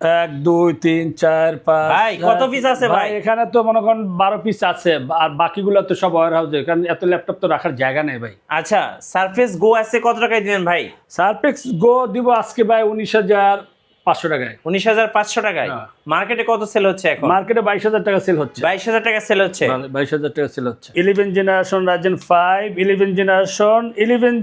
1 2 3 4 5 ভাই কত পিস আছে ভাই? এখানে তো মনে করেন 12 পিস আছে, আর বাকিগুলো তো সব ওয়্যার হাউসে, কারণ এত ল্যাপটপ তো রাখার জায়গা নেই ভাই। আচ্ছা, সারফেস গো আছে কত টাকায় দিবেন ভাই? সারফেক্স গো দিব আজকে ভাই 19,500 টাকায়। 19,500 টাকায়। হ্যাঁ। মার্কেটে কত সেল হচ্ছে এখন? মার্কেটে 22,000 টাকা সেল হচ্ছে। 22,000 টাকা সেল হচ্ছে। 22,000 টাকা সেল হচ্ছে। 11 জেনারেশন Ryzen 5, 11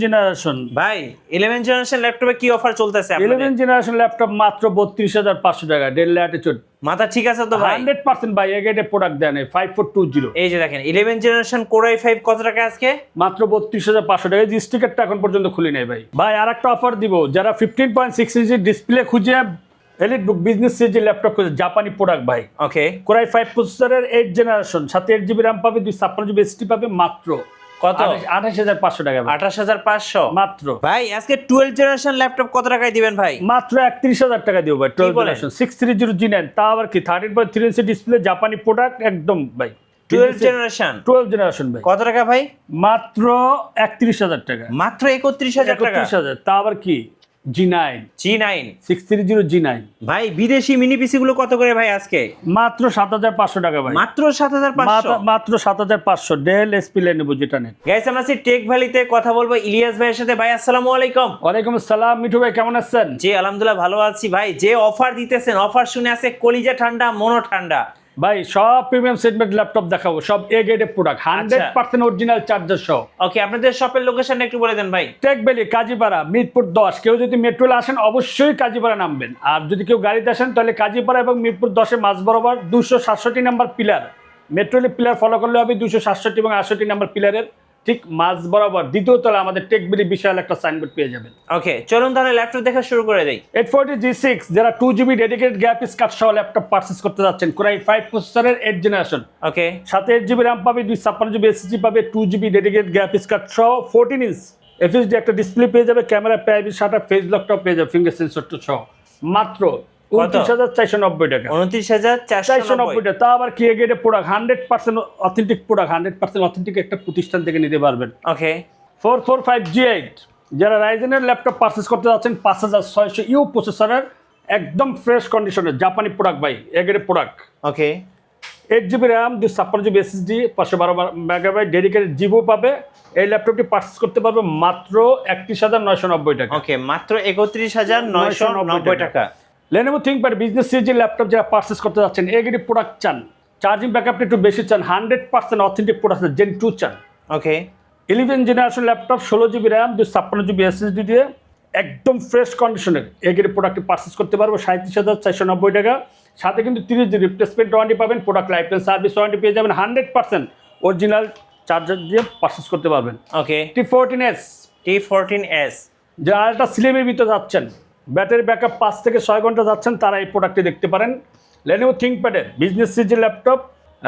জেনারেশন ভাই 11 জেনারেশন ল্যাপটপে কি অফার চলতেছে আপনাদের? 11 জেনারেশন ল্যাপটপ মাত্র 32,500 টাকা, ডেল ল্যাটিটিউড। মাথা ঠিক আছে তো ভাই? 100% ভাই এগেটে প্রোডাক্ট দেন 5420। এই যে দেখেন 11 জেনারেশন Core i5 কত টাকা আজকে? মাত্র 32,500 টাকা। এই স্টিকারটা এখন পর্যন্ত খুলি নাই ভাই। ভাই আরেকটা অফার দিব, যারা 15.6 ইঞ্চি ডিসপ্লে খুঁজে, এলিটবুক বিজনেস সিরিজের ল্যাপটপ খুঁজে, জাপানি প্রোডাক্ট ভাই। ওকে। Core i5 প্রসেসরের 8 জেনারেশন, সাথে 8GB RAM পাবে, 256GB SSD পাবে, মাত্র কত? 28,500 টাকা ভাই। 28,500 মাত্র। ভাই আজকে 12 জেনারেশন ল্যাপটপ কত টাকায় দিবেন ভাই? মাত্র 31,000 টাকা দিব ভাই। 12 বলেন? জেনারেশন 630G9, তা আবার কি 13.3 ইঞ্চি ডিসপ্লে, জাপানি প্রোডাক্ট একদম ভাই। 12 জেনারেশন 12 জেনারেশন ভাই। কত টাকা ভাই? মাত্র 31,000 টাকা। মাত্র 31,000 টাকা। 31,000, তা আবার কি G9 G9 630G9 ভাই। বিদেশি মিনি পিসি গুলো কত করে ভাই আজকে? মাত্র 7,500 টাকা ভাই। মাত্র 7,500। মাত্র 7,500 ডেল এসপি লেনেভো যেটা নেন। গাইস আমরা আছি টেক ভ্যালিতে, কথা বলবো ইলিয়াস ভাইয়ের সাথে। ভাই আসসালামু আলাইকুম। ওয়ালাইকুম আসসালাম মিঠু ভাই, কেমন আছেন? জি আলহামদুলিল্লাহ ভালো আছি ভাই। যে অফার দিতেছেন, অফার শুনে আছে কলিজা ঠান্ডা, মনো ঠান্ডা। ভাই সব প্রিমিয়াম সেগমেন্ট ল্যাপটপ দেখাবো, সব এ গ্রেডের প্রোডাক্ট, 100% অরিজিনাল চার্জার সহ। ওকে, আপনাদের শপের লোকেশন একটু বলে দেন ভাই। Tech valley Kazipara Mirpur 10। কেউ যদি মেট্রোলে আসেন অবশ্যই কাজীপাড়া নামবেন, আর যদি কেউ গাড়িতে আসেন তাহলে কাজীপাড়া এবং মিরপুর 10 এর মাঝ বরাবর 267 নাম্বার পিলার, মেট্রোলে পিলার ফলো করলে হবে 267 এবং 68 নাম্বার পিলারের ঠিক মাঝ বরাবর দ্বিতীয় তলা আমাদের টেক ভ্যালি বিশাল একটা সাইনবোর্ড পেয়ে যাবেন। ওকে চলুন তাহলে ল্যাপটপ দেখা শুরু করে দেই। 840 G6 যারা 2GB ডেডিকেটেড গ্রাফিক্স কার্ড সহ ল্যাপটপ পারচেজ করতে যাচ্ছেন, Core i5 প্রসেসরের 8 জেনারেশন, ওকে। সাথে 8GB RAM পাবে, 256GB SSD পাবে, 2GB ডেডিকেটেড গ্রাফিক্স কার্ড সহ 14 ইঞ্চ FHD একটা ডিসপ্লে পেয়ে যাবে, ক্যামেরা প্রাইভেট শাটার ফেস লকটাও পেয়ে যাবে, ফিঙ্গার সেন্সরটা সহ। মাত্র 29,490 টাকা। 29,490 টাকা, তা আবার কি এগেটে প্রোডাক্ট, 100% অথেন্টিক প্রোডাক্ট, 100% অথেন্টিক একটা প্রতিষ্ঠান থেকে নিতে পারবেন। ওকে। 445G8 যারা রাইজেনের ল্যাপটপ পারচেজ করতে যাচ্ছেন, 5600U প্রসেসরের একদম ফ্রেশ কন্ডিশনের জাপানি প্রোডাক্ট ভাই, এগেটে product. Okay. 8GB RAM, 256GB SSD, 512MB dedicated জিবো পাবে। এই ল্যাপটপটি পারচেজ করতে পারবে মাত্র 31,990 টাকা। ওকে, মাত্র 31,990 টাকা। Lenovo ThinkPad বিজনেস সিরিজের ল্যাপটপ যারা পারচেজ করতে যাচ্ছেন, এগেটে প্রোডাক্ট চান, চার্জিং ব্যাকআপটা একটু বেশি চান, 100% অথেন্টিক প্রোডাক্ট Gen 2 চান, ওকে। 11 generation laptop, 16GB RAM, 256GB SSD দিয়ে একদম ফ্রেশ কন্ডিশনের এগেটে প্রোডাক্টটি পারচেজ করতে পারবো 37,490 টাকা। সাথে কিন্তু 30 দিন রিপ্লেসমেন্ট ওয়ারেন্টি পাবেন, product life time service warranty পেয়ে যাবেন, 100% অরিজিনাল চার্জার দিয়ে পারচেজ করতে পারবেন। ওকে। T14s T14s যারা একটা স্লিমের ভিতরে যাচ্ছেন, ব্যাটারি ব্যাকআপ 5 থেকে 6 ঘন্টা যাচ্ছেন, তারা এই প্রোডাক্টটি দেখতে পারেন। Lenovo ThinkPad এর বিজনেস সিরিজের ল্যাপটপ,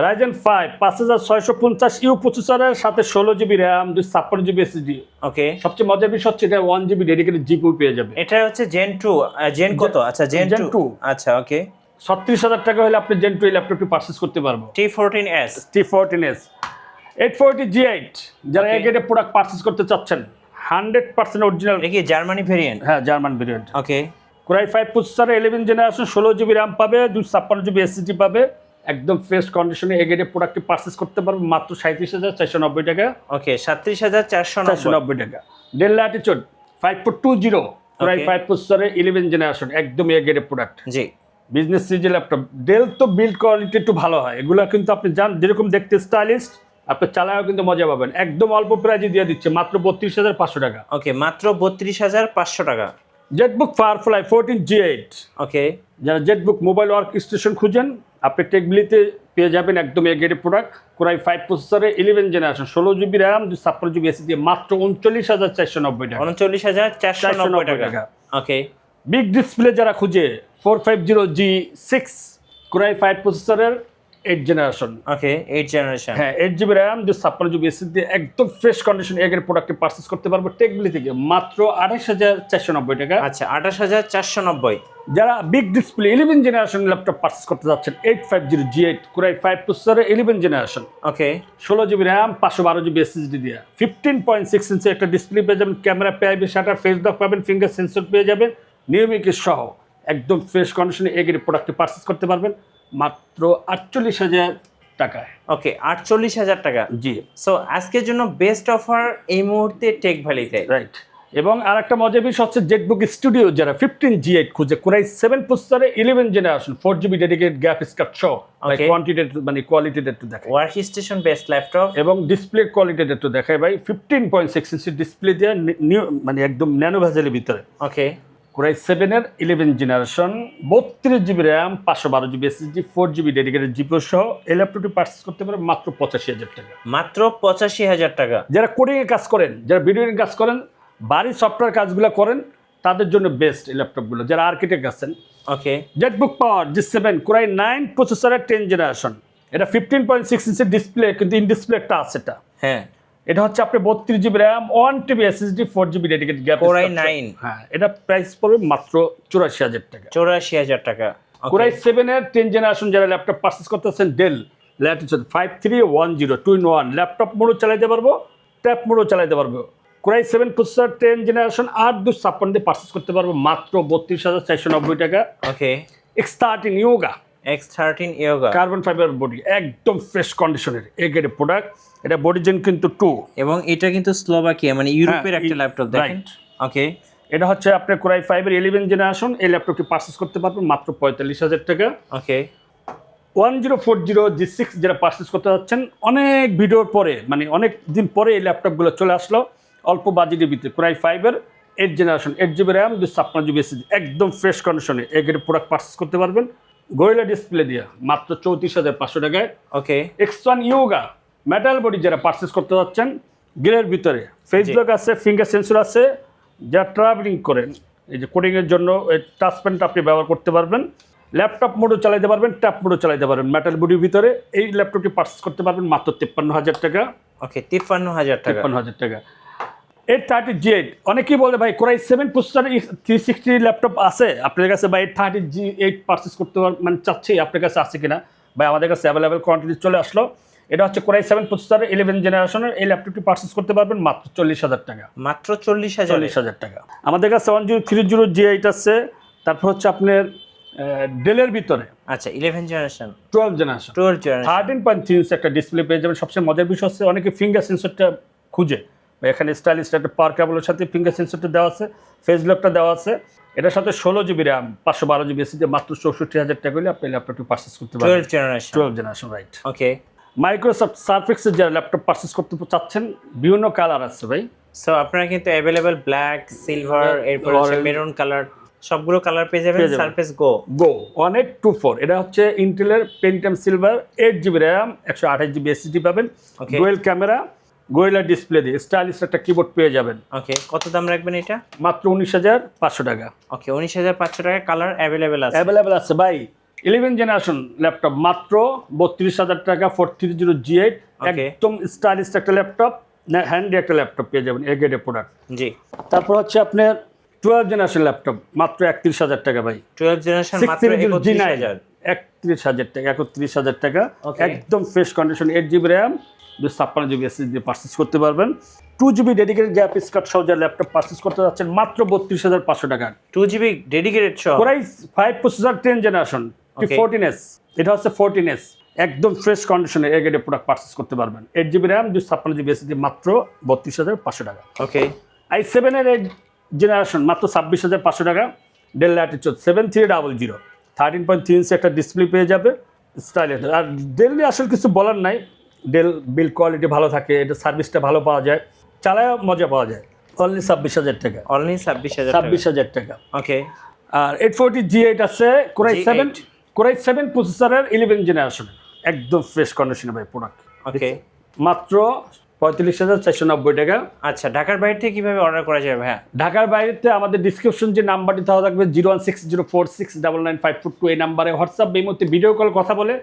Ryzen 5 5650U প্রসেসরের সাথে 16GB RAM, 256GB SSD। ওকে। সবচেয়ে মজার বিষয় হচ্ছে এটা 1GB ডেডিকেটেড জিপি পেয়ে যাবে। এটা হচ্ছে Gen 2, জেন কত? আচ্ছা Gen 2। আচ্ছা ওকে। 36,000 টাকা হলে আপনি Gen 2 এই ল্যাপটপটি পারচেজ করতে পারবো। T14s 840G8 যারা এগেটে প্রোডাক্ট পারচেজ করতে চাচ্ছেন, 100% অরিজিনাল। এটা কি জার্মানি ভেরিয়েন্ট? হ্যাঁ, জার্মান ভেরিয়েন্ট। ওকে। Core i5 প্রসেসরে 11 জেনারেশন, 16GB RAM পাবে, 256GB SSD পাবে, একদম ফ্রেশ কন্ডিশনে এগেটে প্রোডাক্টটি পারচেজ করতে পারবে মাত্র 37,490 টাকা। ওকে, 37,490 টাকা। ডেল ল্যাটিটিউড 5420 Core i5 প্রসেসরে 11 জেনারেশন, একদম এগেটে প্রোডাক্ট। জি। বিজনেস সিরিজের ল্যাপটপ। ডেল তো বিল্ড কোয়ালিটি একটু ভালো হয়, এগুলো কিন্তু আপনি জান যেরকম দেখতে স্টাইলিশ, আপনি চালায়ও কিন্তু মজা পাবেন। একদম অল্প প্রাইজে দিয়ে দিচ্ছে মাত্র 32,500 টাকা। ওকে, মাত্র 32,500 টাকা। জেটবুক Firefly 14G8 ওকে। যারা জেটবুক মোবাইল ওয়ার্ক স্টেশন খুঁজেন, আপনি টেকবিলিতে পেয়ে যাবেন একদম এগেটে প্রোডাক্ট। Core i5 প্রসেসরে 11 generation, 16GB RAM, 256GB SSD মাত্র 39,490 টাকা। 39,490 টাকা। ওকে। বিগ ডিসপ্লে যারা খুঁজে, 450G6 Core i5 প্রসেসরের 8 জেনারেশন, ওকে 8 জেনারেশন, হ্যাঁ 8GB RAM, 256GB SSD একদম ফ্রেশ কন্ডিশন এগের প্রোডাক্টটি পারচেজ করতে পারবো টেকবিলি থেকে মাত্র 28,490 টাকা। আচ্ছা 28,490। যারা big display 11 generation laptop purchase করতে যাচ্ছেন, 850G8 Core i5 প্রসেসরে 11 জেনারেশন, ওকে। 16GB RAM, 512GB SSD দিয়ে 15.6 ইঞ্চি একটা ডিসপ্লে পেয়ে যাবেন, camera private shutter face lock পাবেন, ফিঙ্গার সেন্সর পেয়ে যাবেন, নিউমিক সহ একদম ফ্রেশ কন্ডিশনে এই গ্রেড প্রোডাক্টটি পারচেস করতে পারবেন মাত্র 48,000 টাকায়। ওকে, 48,000 টাকা। জি সো আজকের জন্য বেস্ট অফার এই মুহূর্তে টেক ভ্যালিতে। রাইট। এবং আর একটা মজার বিষয় হচ্ছে জেটবুক স্টুডিও যারা 15G8 খুঁজে কোরাই 7 প্রসেসরে 11 generation 4GB dedicated graphics card সহ কোয়ান্টিটি মানে কোয়ালিটিটা একটু দেখায়, ওয়ার্ক স্টেশন বেস্ট ল্যাপটপ এবং ডিসপ্লে কোয়ালিটিটা একটু দেখায় ভাই। 15.6 ইঞ্চি ডিসপ্লে দিয়ে নিউ মানে একদম ন্যানো ভেজেলের ভিতরে ওকে কোরাই 7-এর 11 generation 32GB RAM 512GB SSD 4GB dedicated GPU সহ এই ল্যাপটপটি পারচেস করতে পারে মাত্র 85,000 টাকা। মাত্র 85,000 টাকা। যারা কোডিংয়ে কাজ করেন, যারা ভিডিওর কাজ করেন, বাড়ির সফটওয়্যার কাজগুলো করেন, তাদের জন্য বেস্ট এই ল্যাপটপগুলো। যারা আর্কিটেক্ট আছেন, ওকে জেটবুক পাওয়ার G7 কোরাই 9 প্রসেসরের 10 জেনারেশন, এটা 15.6 ইঞ্চি ডিসপ্লে, কিন্তু ইন ডিসপ্লে একটা আছে এটা। হ্যাঁ, এটা হচ্ছে আপনি 32GB RAM 1TB SSD 4GB dedicated graphics core i 9। হ্যাঁ, এটা প্রাইস পড়বে মাত্র 84,000 টাকা। 84,000 টাকা। কোরাই 7-এর 10 জেনারেশন যারা ল্যাপটপ পারচেস করতেছেন, ডেল ল্যাটিটিউড 5310 2-in-1 ল্যাপটপ মোডও চালাতে পারবো, ট্যাব মোডও চালাতে পারবো। কোরাই 7 প্রসেসর 10 জেনারেশন 8/256 দিয়ে পারচেস করতে পারবো মাত্র 32,490 টাকা। ওকে, X13 yoga X13 yoga carbon fibre body, একদম ফ্রেশ কন্ডিশনের এই গ্রেডের প্রোডাক্ট। এটা বডি জেন কিন্তু 2, এবং এটা কিন্তু স্লোভাকিয়া মানে ইউরোপের একটা ল্যাপটপ দেখেন। ওকে, এটা হচ্ছে আপনার কোরাই 5-এর 11 জেনারেশন, এই ল্যাপটপটি পারচেস করতে পারবেন মাত্র 45,000 টাকা। ওকে, 1040 G6 যারা পারচেস করতে যাচ্ছেন, অনেক ভিডিওর পরে মানে অনেক দিন পরে এই ল্যাপটপগুলো চলে আসলো অল্প বাজেটের ভিতরে। কোরাই 5-এর 8 generation 8GB RAM 256GB SSD একদম ফ্রেশ কন্ডিশনে এই গ্রেডের প্রোডাক্ট পারচেস করতে পারবেন গরিলা ডিসপ্লে দিয়ে মাত্র 34,500 টাকায়। ওকে, X1 ইয়োগা মেটাল বডি যারা পারচেস করতে যাচ্ছেন, গ্রের ভিতরে ফেসলক আছে, ফিঙ্গার সেন্সর আছে, যারা ট্রাভেলিং করেন এই যে কোডিংয়ের জন্য এই টাচ প্যানটা আপনি ব্যবহার করতে পারবেন, ল্যাপটপ মোডও চালাতে পারবেন, ট্যাব মোডও চালাতে পারবেন মেটাল বডির ভিতরে। এই ল্যাপটপটি পারচেস করতে পারবেন মাত্র 53,000 টাকা। ওকে, 53,000 টাকা। 53,000 টাকা। 830G8 অনেকেই বলে ভাই কোরাই 7 প্রসেসর 360 ল্যাপটপ আছে আপনার কাছে, বা 830G8 পারচেস করতে মানে চাচ্ছি, আপনার কাছে আছে কিনা ভাই? আমাদের কাছে অ্যাভেলেবেল কোয়ান্টিটি চলে আসলো। এটা হচ্ছে কোরাই 7 প্রসেসর 11 জেনারেশনের এই ল্যাপটপটি পারচেস করতে পারবেন মাত্র 40,000 টাকা। মাত্র 40,000 টাকা। আমাদের কাছে 1030G8 আছে। তারপর হচ্ছে আপনার ডেলের ভিতরে আচ্ছা 11 জেনারেশন 12 জেনারেশন 13.3 ইঞ্চি একটা ডিসপ্লে পেয়ে যাবেন। সবচেয়ে মজার বিষয় হচ্ছে অনেকে ফিঙ্গার সেন্সরটা খুঁজে, এখানে স্টাইলিশ একটা পাওয়ার কেবলের সাথে ফিঙ্গার সেন্সরটা দেওয়া আছে, ফেস লকটা দেওয়া আছে। এটার সাথে 16GB র্যাম 512GB SSD মাত্র 64,000 টাকা হলে আপনি ল্যাপটপটি পারচেস করতে পারবেন। 12 জেনারেশন রাইট। ওকে, মাইক্রোসফট সারফেক্সের যারা ল্যাপটপ পারচেস করতে চাচ্ছেন, বিভিন্ন কালার আছে ভাই। সো আপনারা কিন্তু অ্যাভেলেবল ব্ল্যাক, সিলভার, এরপর হচ্ছে মেরুন কালার, সবগুলো কালার পেয়ে যাবেন সারফেস গো 1824। এটা হচ্ছে ইন্টেলের Pentium Silver 8GB RAM 128GB SSD পাবেন, ডুয়েল ক্যামেরা, গরিলা ডিসপ্লে দিয়ে স্টাইলিশ একটা কিবোর্ড পেয়ে যাবেন। ওকে, কত দাম রাখবেন এটা? মাত্র 19,500 টাকা। ওকে, 19,500 টাকা। কালার অ্যাভেলেবেল আছে ভাই। 11 জেনারেশন ল্যাপটপ মাত্র 32,000 টাকা 430G8 একদম স্টাইলিশ একটা ল্যাপটপ, হ্যান্ডি একটা ল্যাপটপ পেয়ে যাবেন এই গ্রেডের প্রোডাক্ট। জি। তারপর হচ্ছে আপনার 12 জেনারেশন ল্যাপটপ মাত্র 31,000 টাকা ভাই। 12 জেনারেশন মাত্র 31,000 31,000 টাকা 31,000 টাকা একদম fresh condition 8GB RAM 256GB SSD purchase করতে পারবেন। 2GB ডেডিকেটেড গ্রাফিক্স কার্ড সহ যারা ল্যাপটপ পারচেস করতে যাচ্ছেন মাত্র 32,500 টাকা। 2GB ডেডিকেটেড সহ কোরাই 5 প্রসেসর 10 জেনারেশন 14S, এটা হচ্ছে 14S একদম ফ্রেশ কন্ডিশনে এই গ্রেডের প্রোডাক্ট পারচেস করতে পারবেন। 8GB র্যাম 256GB SSD মাত্র 32,500 টাকা। ওকে, i7-এর 8 জেনারেশন মাত্র 26,500 টাকা। ডেল ল্যাটিটিউড 7300 13.3 ইঞ্চি একটা ডিসপ্লে পেয়ে যাবে স্টাইলিশ। আর ডেল নিয়ে আসলে কিছু বলার নাই, ডেল বিল্ড কোয়ালিটি ভালো থাকে, এটা সার্ভিসটা ভালো পাওয়া যায়, চালায় মজা পাওয়া যায়। অনলি 26,000 টাকা। অনলি 26,000 টাকা। ওকে, আর 840G8 আছে কোরাই 7 প্রসেসরের 11 জেনারেশন একদম ফ্রেশ কন্ডিশনে ভাই প্রোডাক্ট। ওকে, মাত্র 45,490 টাকা। আচ্ছা, ঢাকার বাইরে থেকে কিভাবে অর্ডার করা যাবে ভাইয়া? ঢাকার বাইরেতে আমাদের ডিসক্রিপশন যে নাম্বারটি দেওয়া থাকবে 01604699542 এই নাম্বারে হোয়াটসঅ্যাপ এই মুহূর্তে ভিডিও কল কথা বলে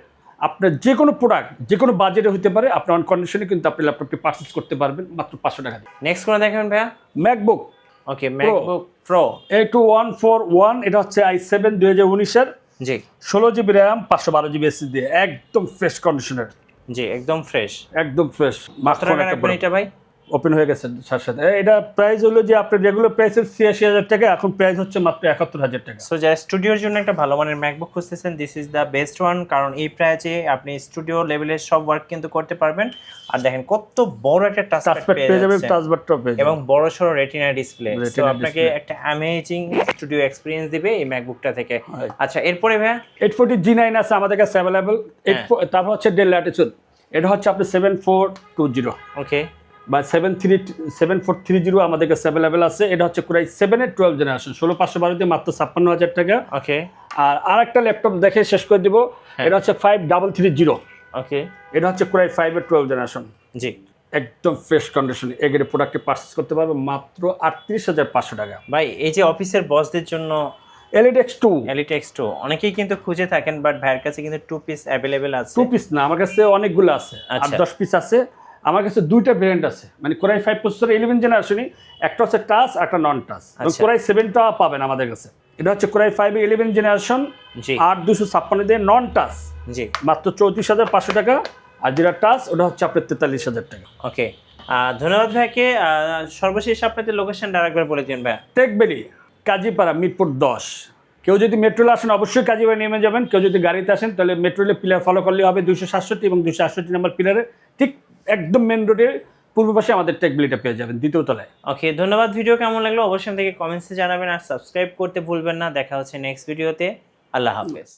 আপনার যে কোনো প্রোডাক্ট যে কোনো বাজেটে হতে পারে আপনার অন কন্ডিশনে কিন্তু আপনি ল্যাপটপটি পারচেস করতে পারবেন মাত্র 500 টাকা দিয়ে। নেক্সট কোন দেখাবেন ভাইয়া? ম্যাকবুক। ওকে, ম্যাকবুক প্রো A2141 এটা হচ্ছে i7 2019-এর। জি। 16GB র্যাম 512GB SSD একদম ফ্রেশ কন্ডিশনের। জি, একদম ফ্রেশ। একদম ফ্রেশ। কত টাকা রাখবেন এটা ভাই? ওপেন হয়ে গেছে সাথে সাথে। এটা প্রাইস হলো যে আপনার রেগুলার প্রাইসের ৮৬,০০০ টাকা, এখন প্রাইস হচ্ছে মাত্র ৭১,০০০ টাকা। সো যারা স্টুডিওর জন্য একটা ভালো মানের ম্যাকবুক খুঁজতেছেন, this is the best one, কারণ এই প্রাইসে আপনি স্টুডিও লেভেলের সব ওয়ার্ক কিন্তু করতে পারবেন। আর দেখেন কত বড় একটা টাচপ্যাড পেয়ে যাবেন, টাচবারটাও পেয়ে যাবেন এবং বড় সড়ো রেটিনা ডিসপ্লে। সো আপনাকে একটা অ্যামেজিং স্টুডিও এক্সপেরিয়েন্স দিবে এই ম্যাকবুকটা থেকে। আচ্ছা, এরপরে ভাইয়া 840 G9 আছে আমাদের কাছে অ্যাভেলেবল। তারপর হচ্ছে ডেল ল্যাটিটিউড, এটা হচ্ছে আপনি 7420 ওকে বা 7430 আমাদের কাছে অ্যাভেলেবল আছে। এটা হচ্ছে Core i7 এর 12 জেনারেশন, 16512 দিয়ে মাত্র 56,000 টাকা। ওকে আর আরেকটা ল্যাপটপ দেখে শেষ করে দিব, এটা হচ্ছে 5330। ওকে এটা হচ্ছে Core i5 এর 12 জেনারেশন, জি একদম ফ্রেশ কন্ডিশন। এগের প্রোডাক্টে পারচেস করতে পারবে মাত্র 38,500 টাকা। ভাই, এই যে অফিসের বসদের জন্য Elite X2, Elite X2 অনেকেই কিন্তু খুঁজে থাকেন, বাট ভাইয়ের কাছে কিন্তু 2 পিস অ্যাভেলেবেল আছে। 2 পিস না, আমার কাছে অনেকগুলো আছে, আর আচ্ছা। 10 পিস আছে। আমার কাছে দুইটা ভেরিয়েন্ট আছে, মানে Core i5 প্রসেসর 11 জেনারেশনই, একটা হচ্ছে টাচ আর একটা নন টাচ। আচ্ছা। Core i7টা পাবেন আমাদের কাছে। এটা হচ্ছে Core i5 11 জেনারেশন, জি 8256 দিয়ে নন টাচ জি মাত্র 34,500 টাকা, আর যেটা টাচ ওটা হচ্ছে আপনার 43,000 টাকা। ওকে, ধন্যবাদ ভাইকে। সর্বশেষ আপনাদের লোকেশনটা আরেকবার বলে দিন ভাই। টেকবেলি, কাজীপাড়া, মিরপুর 10। কেউ যদি মেট্রোলে আসেন অবশ্যই কাজীপাড়া নেমে যাবেন। কেউ যদি গাড়িতে আসেন তাহলে মেট্রোলে পিলার ফলো করলে হবে 267 এবং 268 নম্বর পিলারে, ঠিক একদম মেন রোডের পূর্ব পাশে আমাদের টেকবেলিটা পেয়ে যাবেন, দ্বিতীয় তলায়। ওকে, ধন্যবাদ। ভিডিও কেমন লাগলো অবশ্যই থেকে কমেন্টসে জানাবেন, আর সাবস্ক্রাইব করতে ভুলবেন না। দেখা হচ্ছে নেক্সট ভিডিওতে। আল্লাহ হাফেজ।